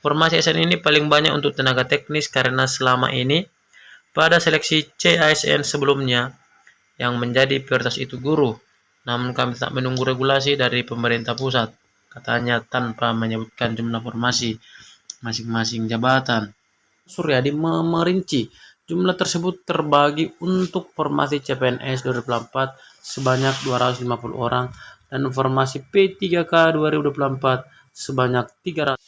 Formasi ASN ini paling banyak untuk tenaga teknis karena selama ini pada seleksi CASN sebelumnya yang menjadi prioritas itu guru. Namun kami tak menunggu regulasi dari pemerintah pusat, katanya tanpa menyebutkan jumlah formasi masing-masing jabatan. Suryadi merinci jumlah tersebut terbagi untuk formasi CPNS 2024 sebanyak 250 orang dan formasi P3K 2024 sebanyak 300.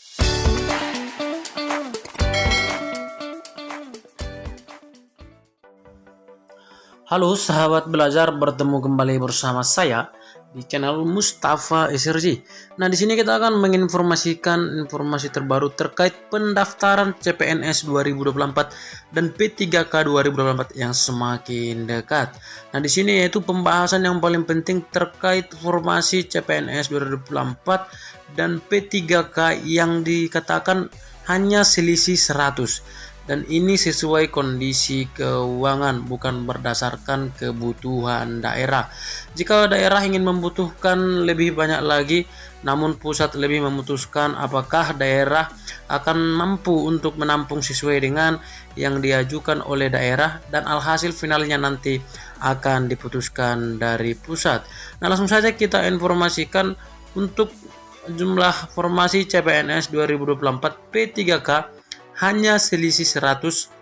Halo sahabat belajar, bertemu kembali bersama saya di channel Mustafa SRG. Nah, di sini kita akan menginformasikan informasi terbaru terkait pendaftaran CPNS 2024 dan P3K 2024 yang semakin dekat. Nah, di sini yaitu pembahasan yang paling penting terkait formasi CPNS 2024 dan P3K yang dikatakan hanya selisih 100. Dan ini sesuai kondisi keuangan, bukan berdasarkan kebutuhan daerah. Jika daerah ingin membutuhkan lebih banyak lagi, namun pusat lebih memutuskan apakah daerah akan mampu untuk menampung sesuai dengan yang diajukan oleh daerah, dan alhasil finalnya nanti akan diputuskan dari pusat. Nah, langsung saja kita informasikan untuk jumlah formasi CPNS 2024 P3K hanya selisih 100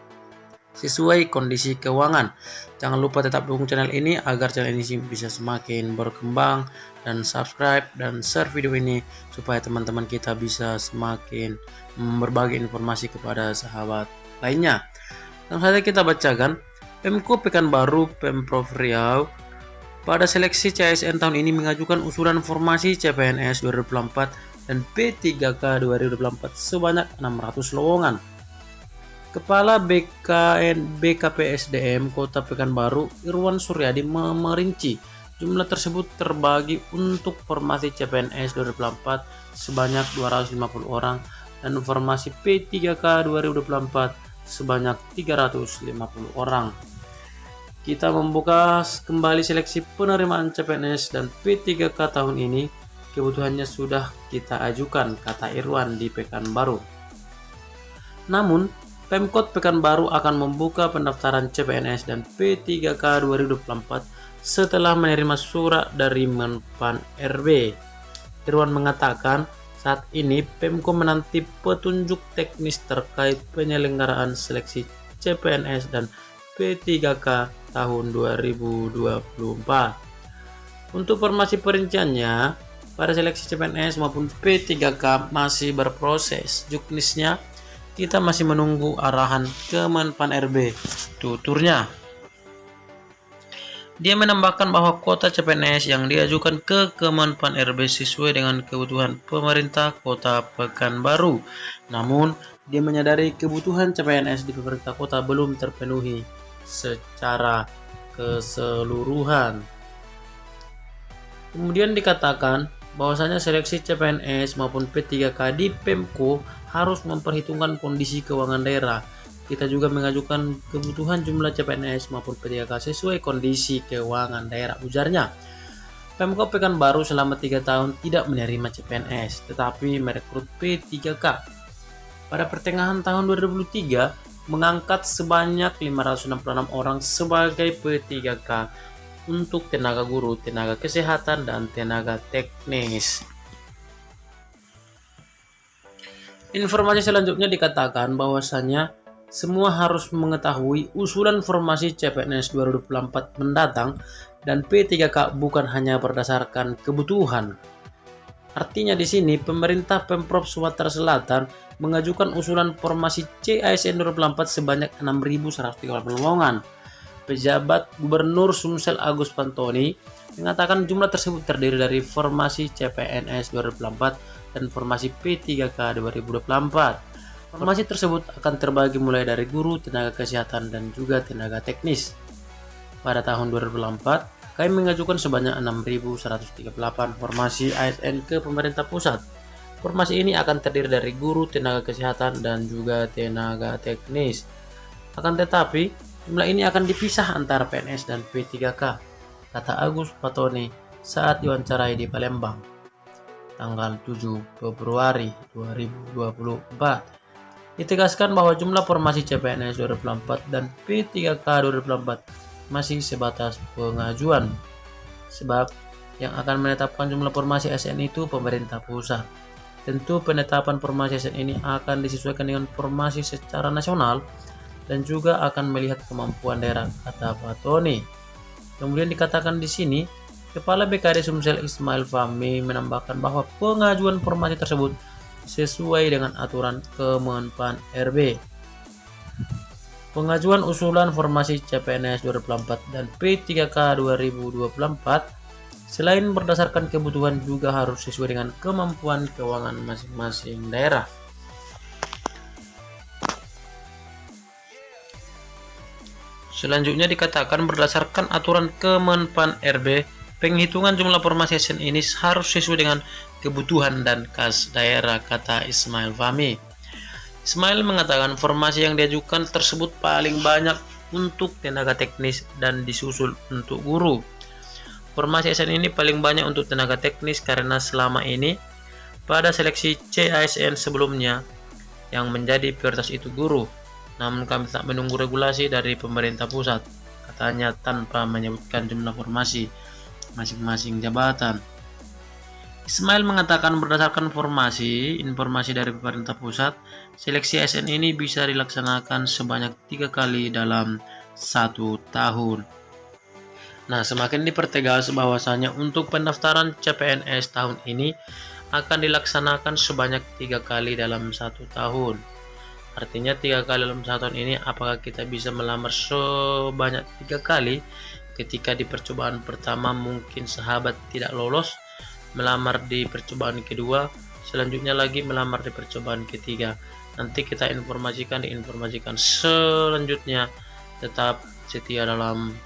sesuai kondisi keuangan. Jangan lupa tetap dukung channel ini agar channel ini bisa semakin berkembang, dan subscribe dan share video ini supaya teman-teman kita bisa semakin berbagi informasi kepada sahabat lainnya. Langsung saja kita bacakan. Pemko Pekanbaru Pemprov Riau pada seleksi CASN tahun ini mengajukan usulan formasi CPNS 2024 dan P3K 2024 sebanyak 600 lowongan. Kepala BKPSDM Kota Pekanbaru Irwan Suryadi merinci jumlah tersebut terbagi untuk formasi CPNS 2024 sebanyak 250 orang dan formasi P3K 2024 sebanyak 350 orang. Kita membuka kembali seleksi penerimaan CPNS dan P3K tahun ini. Kebutuhannya sudah kita ajukan, kata Irwan di Pekanbaru. Namun, Pemkot Pekanbaru akan membuka pendaftaran CPNS dan P3K 2024 setelah menerima surat dari Menpan RB. Irwan mengatakan, saat ini Pemko menanti petunjuk teknis terkait penyelenggaraan seleksi CPNS dan P3K tahun 2024. Untuk formasi perinciannya, pada seleksi CPNS maupun P3K masih berproses. Juknisnya kita masih menunggu arahan Kemenpan RB, tuturnya. Dia menambahkan bahwa kuota CPNS yang diajukan ke Kemenpan RB sesuai dengan kebutuhan pemerintah Kota Pekanbaru. Namun, dia menyadari kebutuhan CPNS di pemerintah kota belum terpenuhi secara keseluruhan. Kemudian dikatakan bahwasanya seleksi CPNS maupun P3K di Pemko harus memperhitungkan kondisi keuangan daerah. Kita juga mengajukan kebutuhan jumlah CPNS maupun P3K sesuai kondisi keuangan daerah, ujarnya. Pemko Pekanbaru selama 3 tahun tidak menerima CPNS, tetapi merekrut P3K. Pada pertengahan tahun 2023, mengangkat sebanyak 566 orang sebagai P3K untuk tenaga guru, tenaga kesehatan, dan tenaga teknis. Informasi selanjutnya dikatakan bahwasanya semua harus mengetahui usulan formasi CPNS 2024 mendatang dan P3K bukan hanya berdasarkan kebutuhan. Artinya di sini pemerintah Pemprov Sumatera Selatan mengajukan usulan formasi CASN 2024 sebanyak 6.130 lowongan. Pejabat Gubernur Sumsel Agus Pantoni mengatakan jumlah tersebut terdiri dari formasi CPNS 2024 dan formasi P3K 2024. Formasi tersebut akan terbagi mulai dari guru, tenaga kesehatan, dan juga tenaga teknis. Pada tahun 2024, kami mengajukan sebanyak 6.138 formasi ASN ke pemerintah pusat. Formasi ini akan terdiri dari guru, tenaga kesehatan, dan juga tenaga teknis. Akan tetapi, jumlah ini akan dipisah antara PNS dan P3K, kata Agus Pantoni saat diwawancarai di Palembang. tanggal 7 Februari 2024. Ditegaskan bahwa jumlah formasi CPNS 2024 dan P3K 2024 masih sebatas pengajuan, sebab yang akan menetapkan jumlah formasi SN itu pemerintah pusat. Tentu penetapan formasi SN ini akan disesuaikan dengan formasi secara nasional dan juga akan melihat kemampuan daerah, kata Pak Tony. Kemudian dikatakan di sini, Kepala BKD Sumsel Ismail Fahmi menambahkan bahwa pengajuan formasi tersebut sesuai dengan aturan Kemenpan RB. Pengajuan usulan formasi CPNS 2024 dan P3K 2024 selain berdasarkan kebutuhan juga harus sesuai dengan kemampuan keuangan masing-masing daerah. Selanjutnya dikatakan berdasarkan aturan Kemenpan RB, penghitungan jumlah formasi SN ini harus sesuai dengan kebutuhan dan kas daerah, kata Ismail Fahmi. Ismail mengatakan formasi yang diajukan tersebut paling banyak untuk tenaga teknis dan disusul untuk guru. Formasi SN ini paling banyak untuk tenaga teknis karena selama ini pada seleksi CASN sebelumnya yang menjadi prioritas itu guru. Namun kami tak menunggu regulasi dari pemerintah pusat, katanya tanpa menyebutkan jumlah formasi masing-masing jabatan. Ismail mengatakan berdasarkan informasi dari pemerintah pusat, seleksi SN ini bisa dilaksanakan sebanyak 3 kali dalam 1 tahun. Nah, semakin dipertegas bahwasanya untuk pendaftaran CPNS tahun ini akan dilaksanakan sebanyak 3 kali dalam 1 tahun. Artinya 3 kali dalam 1 tahun ini, apakah kita bisa melamar sebanyak 3 kali? Ketika di percobaan pertama mungkin sahabat tidak lolos, melamar di percobaan kedua, selanjutnya lagi melamar di percobaan ketiga. Nanti kita diinformasikan selanjutnya. Tetap setia dalam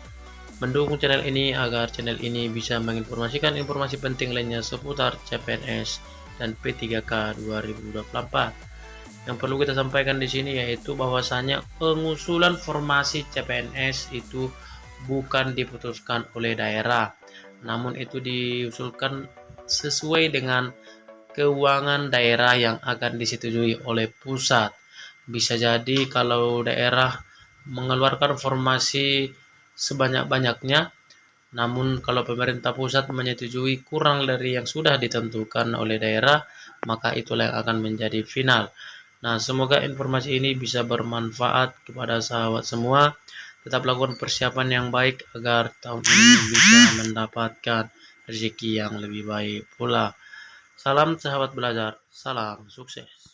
mendukung channel ini agar channel ini bisa menginformasikan informasi penting lainnya seputar CPNS dan P3K 2024. Yang perlu kita sampaikan di sini yaitu bahwasanya pengusulan formasi CPNS itu bukan diputuskan oleh daerah, namun itu diusulkan sesuai dengan keuangan daerah yang akan disetujui oleh pusat. Bisa jadi kalau daerah mengeluarkan formasi sebanyak-banyaknya, namun kalau pemerintah pusat menyetujui kurang dari yang sudah ditentukan oleh daerah, maka itulah yang akan menjadi final. Nah, semoga informasi ini bisa bermanfaat kepada sahabat semua. Tetap lakukan persiapan yang baik agar tahun ini bisa mendapatkan rezeki yang lebih baik pula. Salam sahabat belajar, salam sukses.